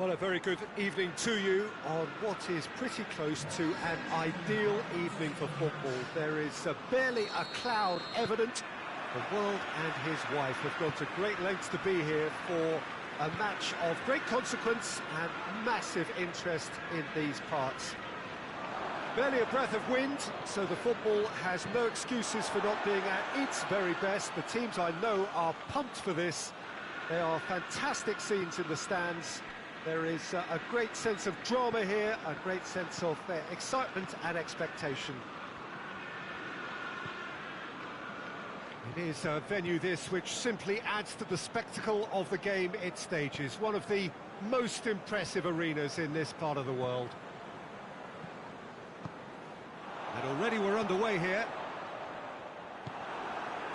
Well, a very good evening to you on what is pretty close to an ideal evening for football. There is barely a cloud evident. The world and his wife have gone to great lengths to be here for a match of great consequence and massive interest in these parts. Barely a breath of wind, so the football has no excuses for not being at its very best. The teams I know are pumped for this. There are fantastic scenes in the stands. There is a great sense of drama here, a great sense of excitement and expectation. It is a venue this which simply adds to the spectacle of the game it stages. One of the most impressive arenas in this part of the world. And already we're underway here.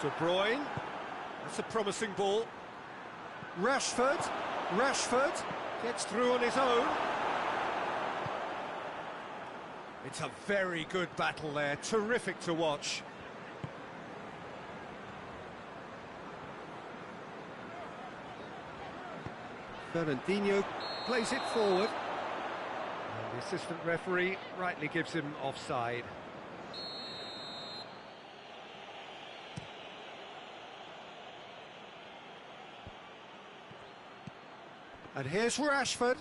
De Bruyne. That's a promising ball. Rashford gets through on his own. It's a very good battle there, terrific to watch. Fernandinho plays it forward. And the assistant referee rightly gives him offside. And here's Rashford.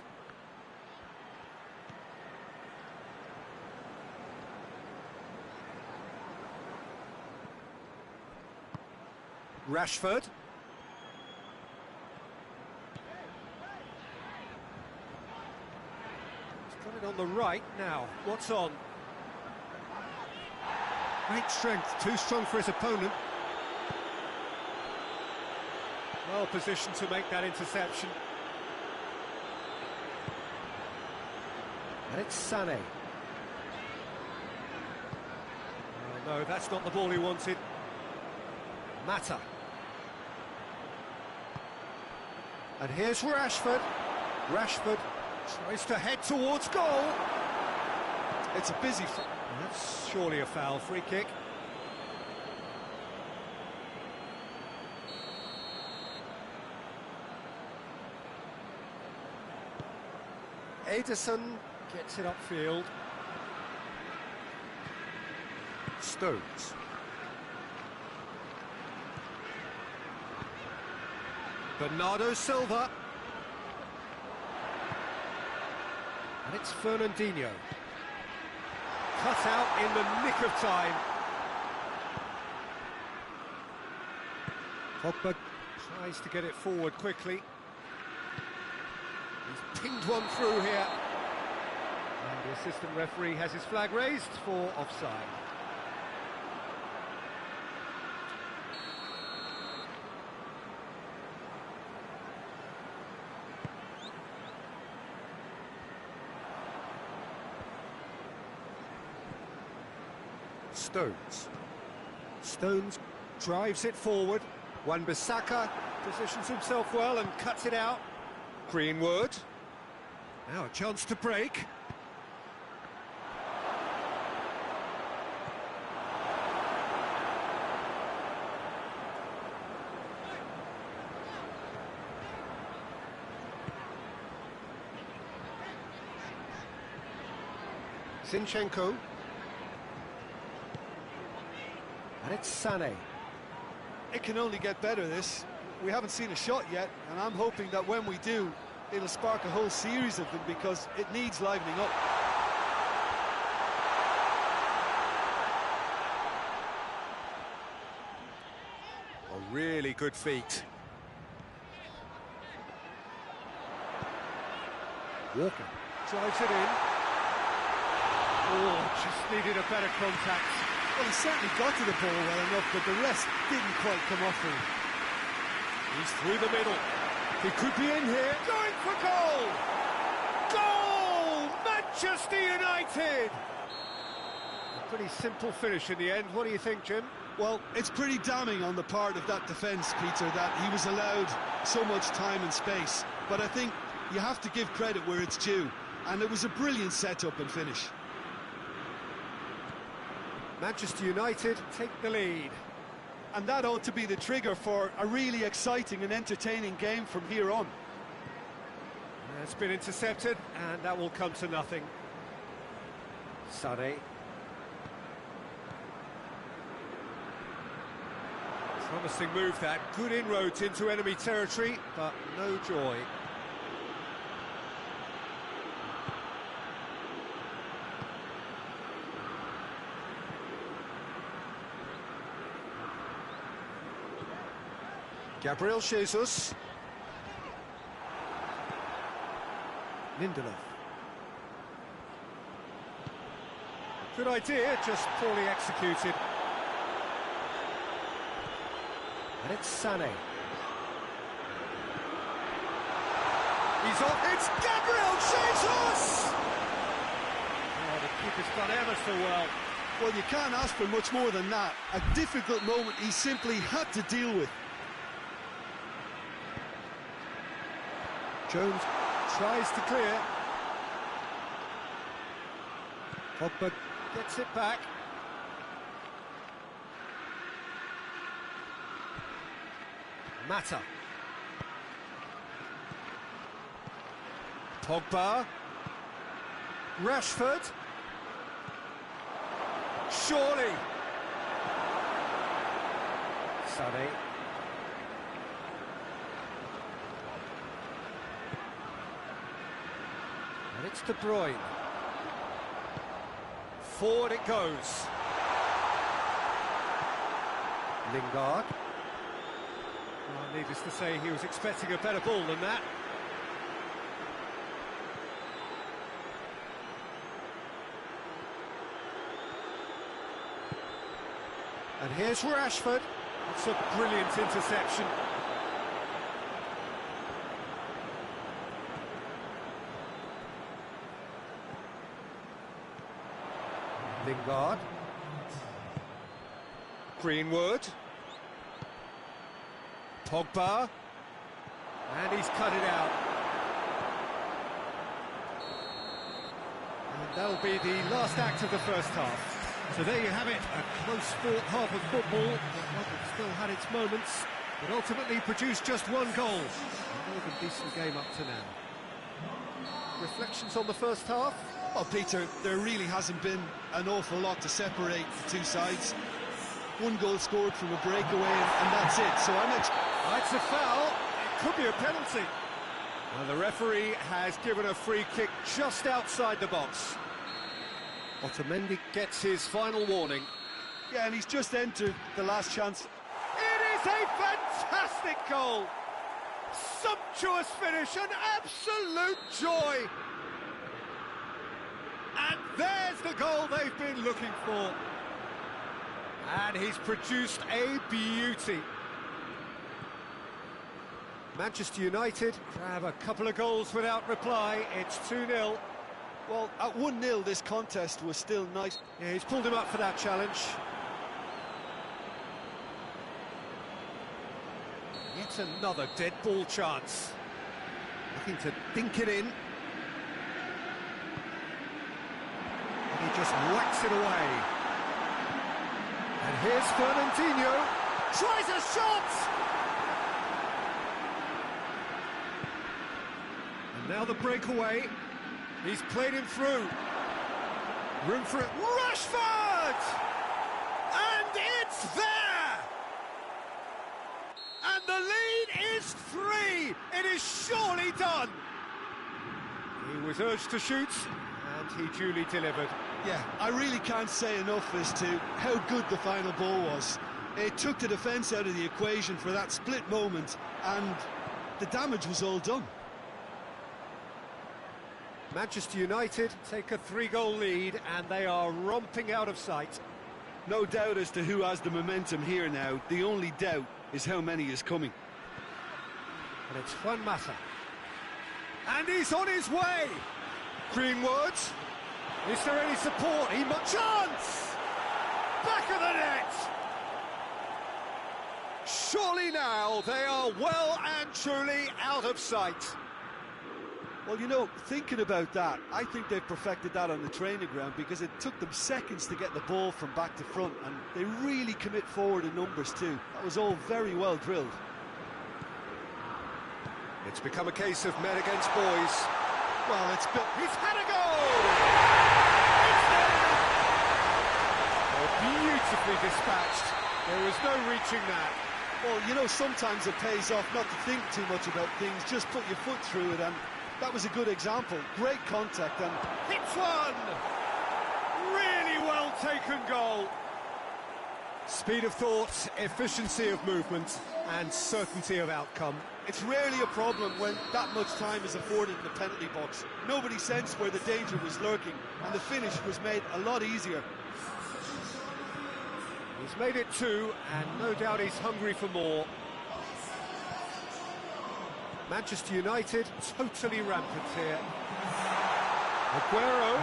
Rashford. He's got it on the right now. What's on? Great strength, too strong for his opponent. Well positioned to make that interception. And it's Sané. Oh, no, that's not the ball he wanted. Mata. And here's Rashford. Rashford tries to head towards goal. It's a busy... That's surely a foul. Free kick. Ederson gets it upfield. Stones. Bernardo Silva. And it's Fernandinho. Cut out in the nick of time. Pogba tries to get it forward quickly. He's pinged one through here. And the assistant referee has his flag raised for offside. Stones drives it forward. Wan-Bissaka positions himself well and cuts it out. Greenwood. Now a chance to break. Zinchenko. And it's Sané. It can only get better, this. We haven't seen a shot yet, and I'm hoping that when we do, it'll spark a whole series of them, because it needs livening up. A really good feat. Walker drives it in. Oh, just needed a better contact. Well, he certainly got to the ball well enough, but the rest didn't quite come off him. He's through the middle. He could be in here. Going for goal! Goal! Manchester United! A pretty simple finish in the end. What do you think, Jim? Well, it's pretty damning on the part of that defence, Peter, that he was allowed so much time and space. But I think you have to give credit where it's due. And it was a brilliant set-up and finish. Manchester United take the lead. And that ought to be the trigger for a really exciting and entertaining game from here on. It's been intercepted, and that will come to nothing. Sané. Promising move that, good inroads into enemy territory, but no joy. Gabriel Jesus. Lindelof. Good idea, just poorly executed. And it's Sané. He's off, it's Gabriel Jesus! Oh, the keeper's done ever so well. Well, you can't ask for much more than that. A difficult moment he simply had to deal with. Jones tries to clear. Pogba gets it back. Mata. Pogba. Rashford. Surely. Sané. And it's De Bruyne. Forward it goes. Lingard. Well, needless to say, he was expecting a better ball than that. And here's Rashford. It's a brilliant interception. Lingard. Greenwood. Pogba. And he's cut it out. And that'll be the last act of the first half. So there you have it, a close-fought half of football. It still had its moments, but ultimately produced just one goal. A more than decent game up to now. Reflections on the first half? Well, Peter, there really hasn't been an awful lot to separate the two sides. One goal scored from a breakaway, and that's it. So That's a foul. It could be a penalty. And the referee has given a free kick just outside the box. Otamendi gets his final warning. Yeah, and he's just entered the last chance. It is a fantastic goal! Sumptuous finish, an absolute joy! And there's the goal they've been looking for. And he's produced a beauty. Manchester United grab a couple of goals without reply. It's 2-0. Well, at 1-0, this contest was still nice. Yeah, he's pulled him up for that challenge. Yet another dead ball chance. Looking to dink it in. And he just whacks it away. And here's Fernandinho. Tries a shot! And now the breakaway. He's played him through. Room for it. Rashford! And it's there! And the lead is 3! It is surely done! He was urged to shoot, and he duly delivered. Yeah, I really can't say enough as to how good the final ball was. It took the defence out of the equation for that split moment, and the damage was all done. Manchester United take a 3-goal lead, and they are romping out of sight. No doubt as to who has the momentum here now. The only doubt is how many is coming. And it's Juan Mata. And he's on his way! Greenwood. Is there any support? Chance! Back of the net! Surely now they are well and truly out of sight. Well, you know, thinking about that, I think they've perfected that on the training ground because it took them seconds to get the ball from back to front, and they really commit forward in numbers too. That was all very well drilled. It's become a case of men against boys. Well, He's had a goal! It's there! Oh, beautifully dispatched. There was no reaching that. Well, you know, sometimes it pays off not to think too much about things, just put your foot through it, and that was a good example. Great contact and... Hits one! Really well taken goal. Speed of thought, efficiency of movement, and certainty of outcome. It's rarely a problem when that much time is afforded in the penalty box. Nobody sensed where the danger was lurking, and the finish was made a lot easier. He's made it two, and no doubt he's hungry for more. Manchester United totally rampant here. Aguero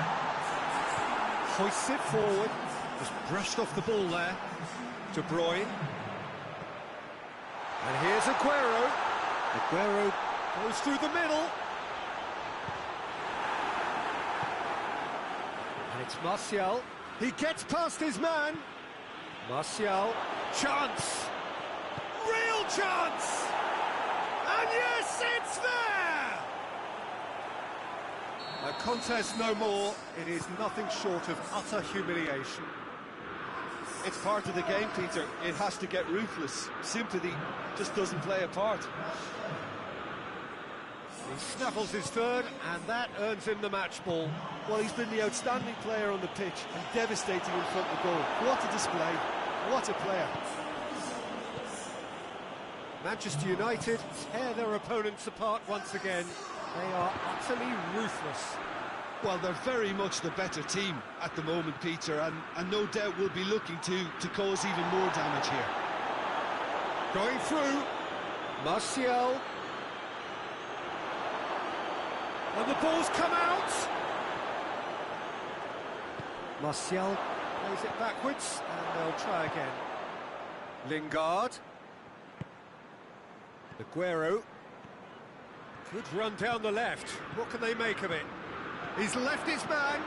hoists it forward, just brushed off the ball there. De Bruyne. And here's Aguero. Aguero goes through the middle. And it's Martial. He gets past his man. Martial. Chance. Real chance. And yes, it's there! A contest no more. It is nothing short of utter humiliation. It's part of the game, Peter. It has to get ruthless. Sympathy just doesn't play a part. He snaffles his third, and that earns him the match ball. Well, he's been the outstanding player on the pitch and devastating in front of goal. What a display. What a player. Manchester United tear their opponents apart once again. They are utterly ruthless. Well, they're very much the better team at the moment, Peter, and no doubt will be looking to cause even more damage here. Going through, Martial. And the ball's come out. Martial plays it backwards, and they'll try again. Lingard. Aguero. Good run down the left. What can they make of it? He's left his man.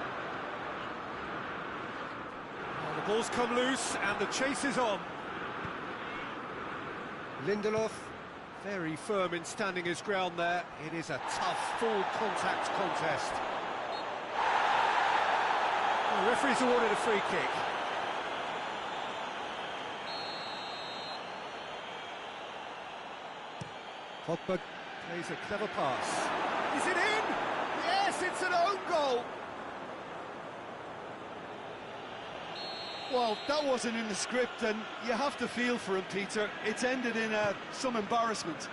And the ball's come loose, and the chase is on. Lindelof, very firm in standing his ground there. It is a tough, full-contact contest. The referee's awarded a free kick. Pogba plays a clever pass. Is it in? Yes, it's an own goal. Well, that wasn't in the script, and you have to feel for him, Peter. It's ended in some embarrassment.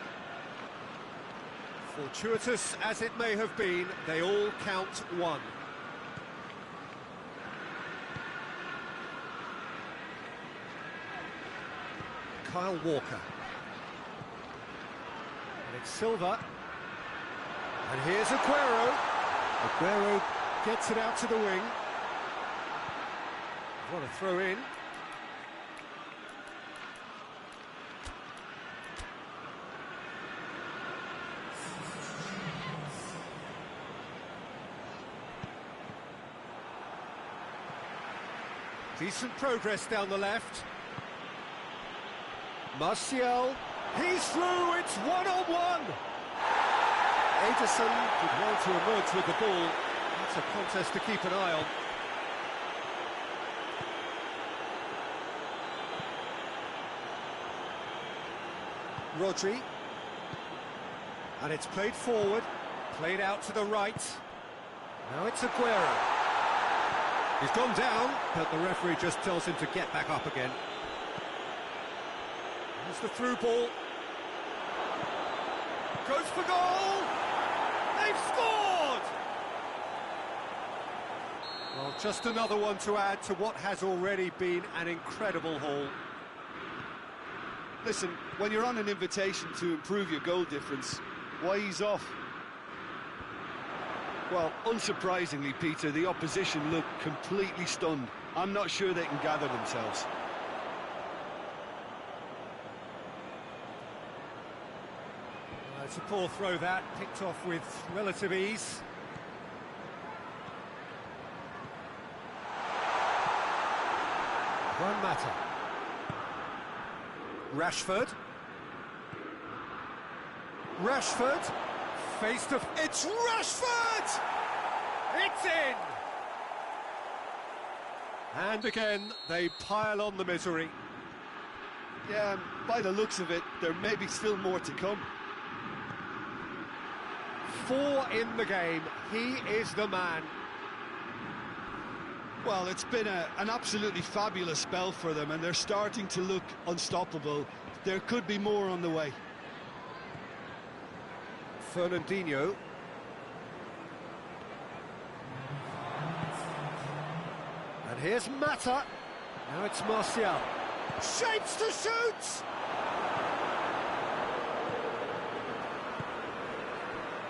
Fortuitous as it may have been, they all count one. Kyle Walker. And it's Silva. And here's Aguero. Aguero gets it out to the wing. What a throw in. Decent progress down the left. Martial, he's through, it's one-on-one! Ederson did well to emerge with the ball. That's a contest to keep an eye on. Rodri. And it's played forward, played out to the right. Now it's Aguero. He's gone down, but the referee just tells him to get back up again. Here's the through ball. Goes for goal! They've scored! Well, just another one to add to what has already been an incredible haul. Listen, when you're on an invitation to improve your goal difference, why ease off? Well, unsurprisingly, Peter, the opposition look completely stunned. I'm not sure they can gather themselves. It's a poor throw that, picked off with relative ease. Juan Mata. Rashford. Rashford, face to... It's Rashford! It's in! And again, they pile on the misery. Yeah, by the looks of it, there may be still more to come. 4 in the game, he is the man. Well, it's been an absolutely fabulous spell for them, and they're starting to look unstoppable. There could be more on the way. Fernandinho. And here's Mata. Now it's Martial. Shapes to shoot!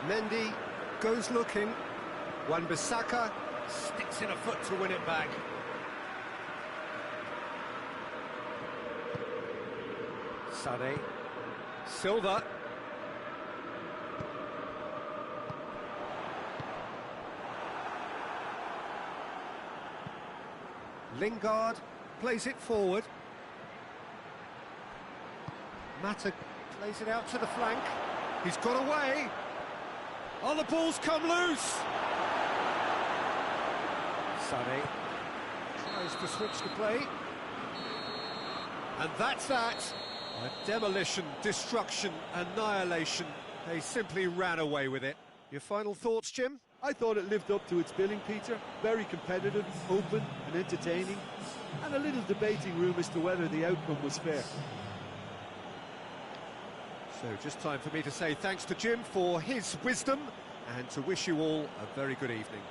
Mendy goes looking. Wan-Bissaka sticks in a foot to win it back. Sané. Silva. Lingard plays it forward. Mata plays it out to the flank. He's got away. Oh, the ball's come loose. Sané tries to switch the play. And that's that. A demolition, destruction, annihilation. They simply ran away with it. Your final thoughts, Jim? I thought it lived up to its billing, Peter. Very competitive, open and entertaining. And a little debating room as to whether the outcome was fair. So just time for me to say thanks to Jim for his wisdom and to wish you all a very good evening.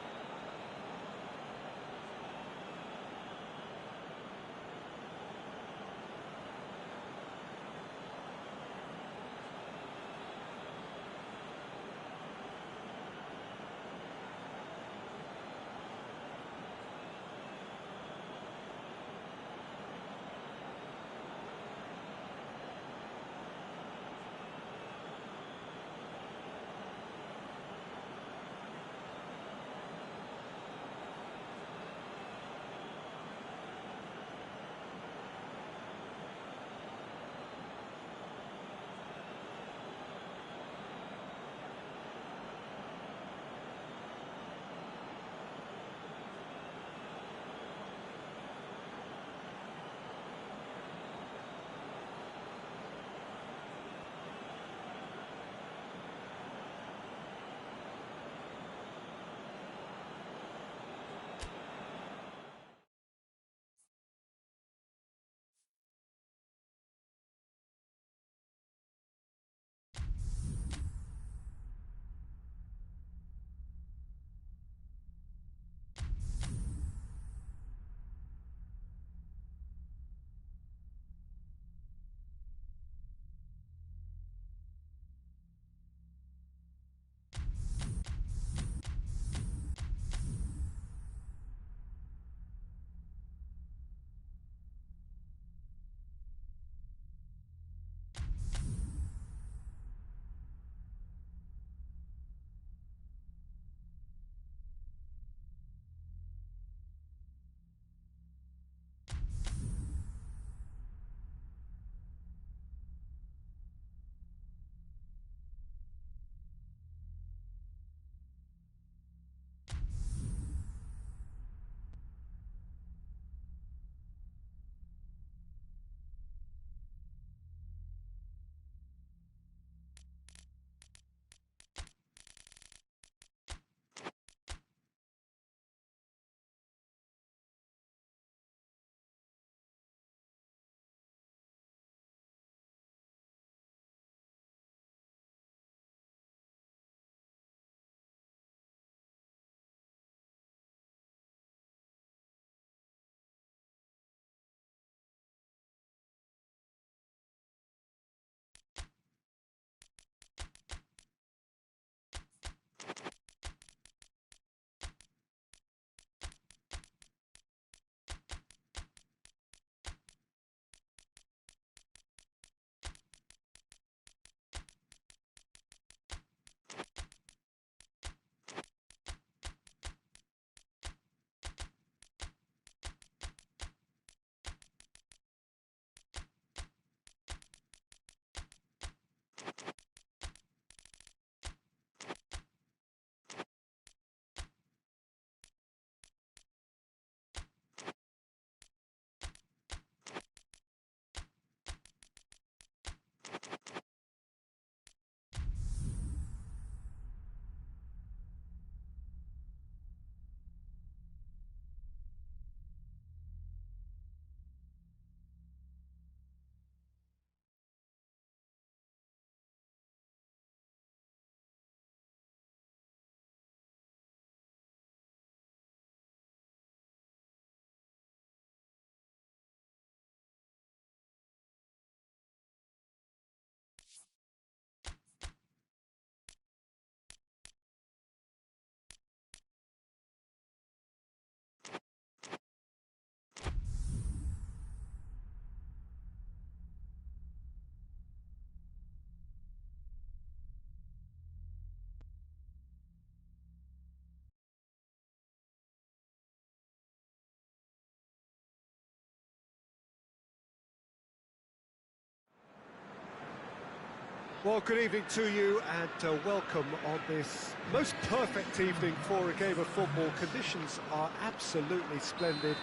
Well, good evening to you and welcome on this most perfect evening for a game of football. Conditions are absolutely splendid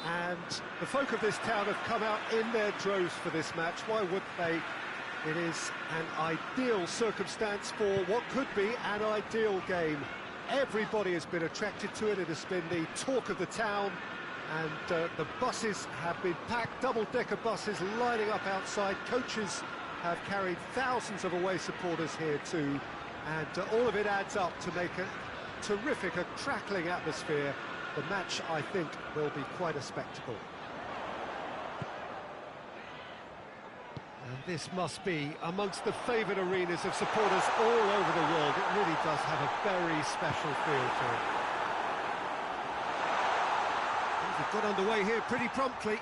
and the folk of this town have come out in their droves for this match. Why would they? It is an ideal circumstance for what could be an ideal game. Everybody has been attracted to it. It has been the talk of the town and the buses have been packed, double-decker buses lining up outside. Coaches have carried thousands of away supporters here too, and all of it adds up to make a terrific, a crackling atmosphere. The match, I think, will be quite a spectacle. And this must be amongst the favoured arenas of supporters all over the world. It really does have a very special feel to it. Things have got underway here pretty promptly.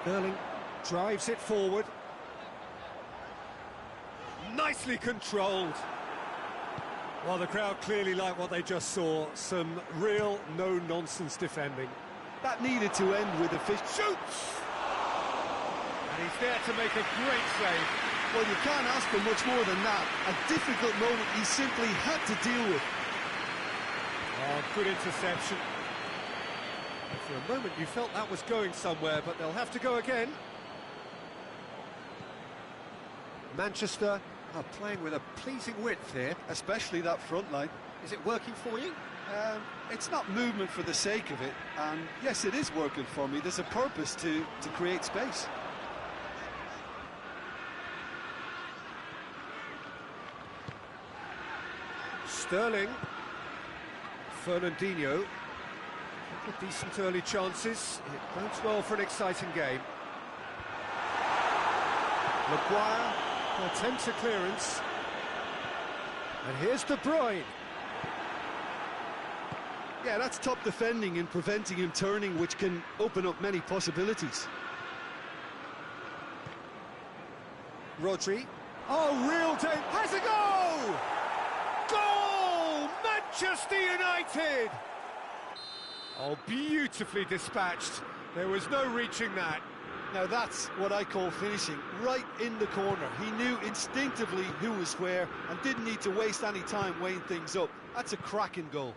Sterling drives it forward. Nicely controlled. Well, the crowd clearly like what they just saw. Some real no-nonsense defending. That needed to end with a fish. Shoots! And he's there to make a great save. Well, you can't ask for much more than that. A difficult moment he simply had to deal with. Oh, good interception. For a moment you felt that was going somewhere, but they'll have to go again. Manchester are playing with a pleasing width here. Especially that front line. Is it working for you? It's not movement for the sake of it, and yes, it is working for me. There's a purpose to create space. Sterling. Fernandinho. Decent early chances. It bodes well for an exciting game. Maguire attempts a clearance. And here's De Bruyne. Yeah, that's top defending and preventing him turning, which can open up many possibilities. Rodri. Oh, real danger. Has a goal! Goal! Manchester United! Oh, beautifully dispatched. There was no reaching that. Now that's what I call finishing, right in the corner. He knew instinctively who was where and didn't need to waste any time weighing things up. That's a cracking goal.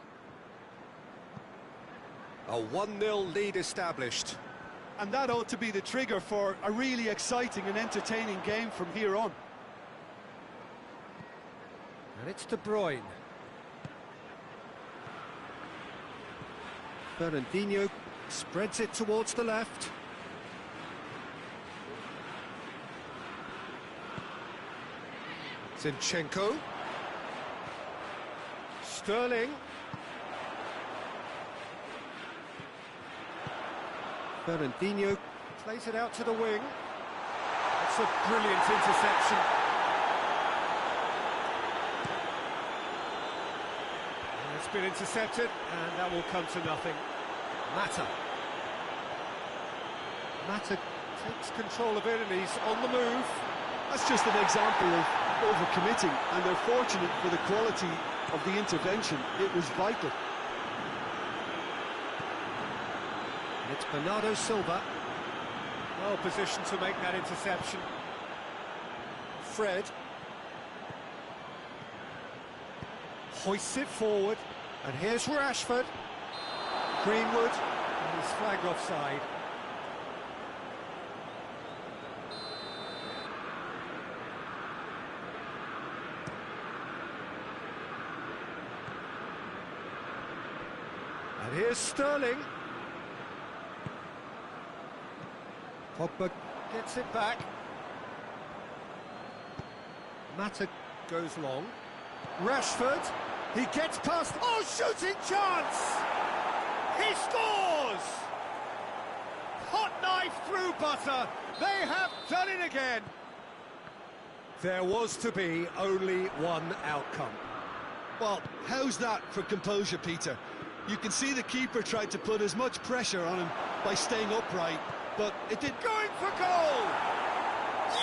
A 1-0 lead established. And that ought to be the trigger for a really exciting and entertaining game from here on. And it's De Bruyne. Fernandinho spreads it towards the left. Zinchenko. Sterling. Fernandinho plays it out to the wing. That's a brilliant interception. And it's been intercepted, and that will come to nothing. Mata takes control of it, and he's on the move. That's just an example of overcommitting, and they're fortunate for the quality of the intervention. It was vital. And it's Bernardo Silva. Well positioned to make that interception. Fred. Hoists it forward. And here's Rashford. Greenwood. And he's flagged offside. And here's Sterling. Pogba gets it back. Mata goes long. Rashford, he gets past. Oh, shooting chance! He scores! Hot knife through butter. They have done it again. There was to be only one outcome. Well, how's that for composure, Peter? You can see the keeper tried to put as much pressure on him by staying upright, but it did. Going for goal!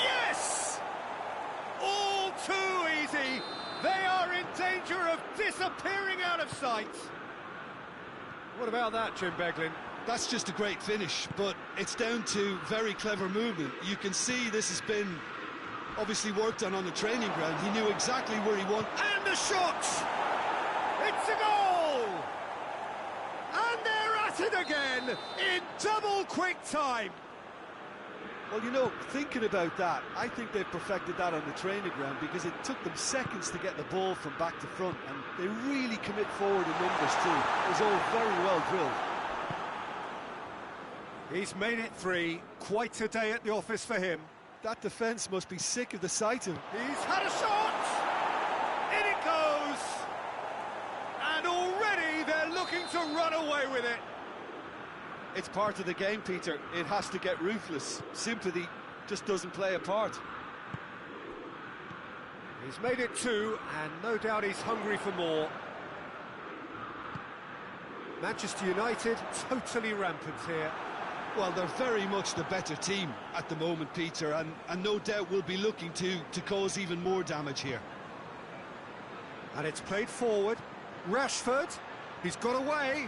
Yes! All too easy. They are in danger of disappearing out of sight. What about that, Jim Beglin? That's just a great finish, but it's down to very clever movement. You can see this has been obviously worked on the training ground. He knew exactly where he wanted. And the shot! It's a goal! And they're at it again in double quick time. Well, you know, thinking about that, I think they've perfected that on the training ground because it took them seconds to get the ball from back to front, and they really commit forward in numbers too. It was all very well drilled. He's made it 3. Quite a day at the office for him. That defence must be sick of the sight of him. He's had a shot! In it goes! And already they're looking to run away with it. It's part of the game, Peter. It has to get ruthless. Sympathy just doesn't play a part. He's made it 2, and no doubt he's hungry for more. Manchester United totally rampant here. Well, they're very much the better team at the moment, Peter, and no doubt will be looking to cause even more damage here. And it's played forward. Rashford, he's got away.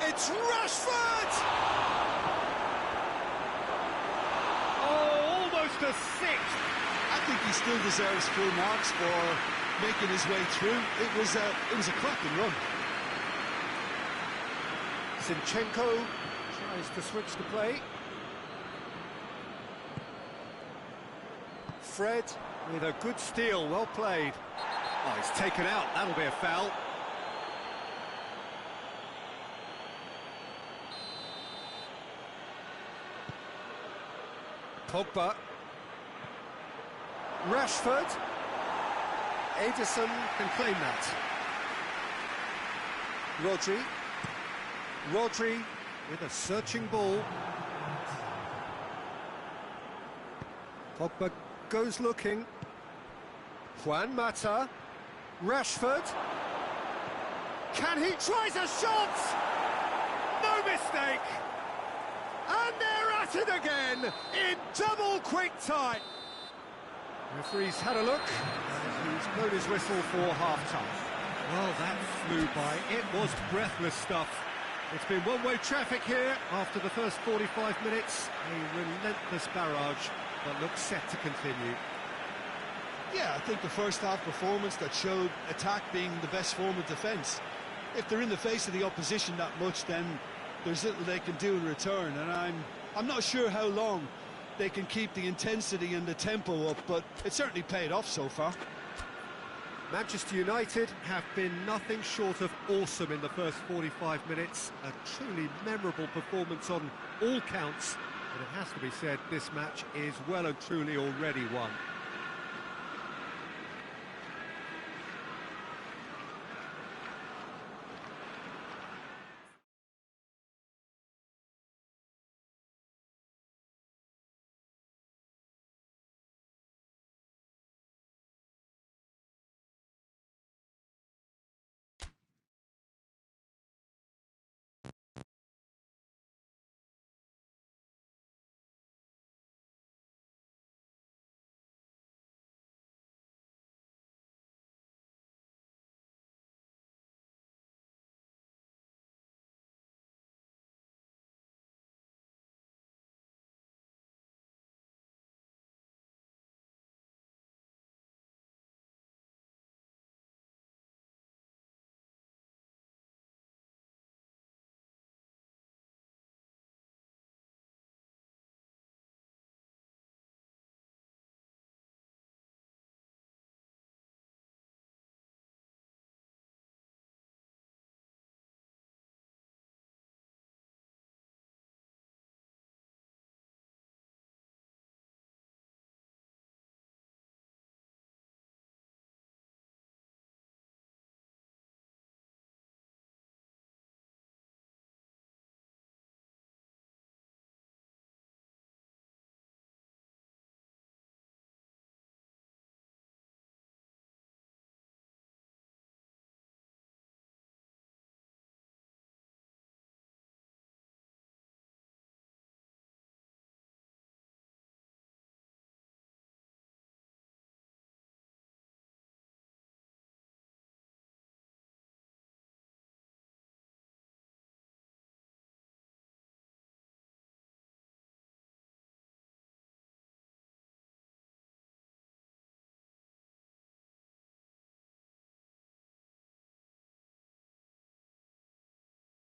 It's Rashford! Oh, almost a 6. I think he still deserves full marks for making his way through. It was a cracking run. Zinchenko tries to switch the play. Fred with a good steal, well played. Oh, he's taken out, that'll be a foul. Pogba. Rashford. Ederson can claim that. Rodri with a searching ball. Pogba goes looking. Juan Mata. Rashford. Can he? Tries a shot! No mistake! And they're at it again in double quick time. Referee's had a look, and he's blown his whistle for half-time. Well, that flew by. It was breathless stuff. It's been one-way traffic here after the first 45 minutes. A relentless barrage that looks set to continue. Yeah, I think the first half performance that showed attack being the best form of defence. If they're in the face of the opposition that much, then there's little they can do in return, and I'm not sure how long they can keep the intensity and the tempo up, but it certainly paid off so far. Manchester United have been nothing short of awesome in the first 45 minutes. A truly memorable performance on all counts, but it has to be said this match is well and truly already won.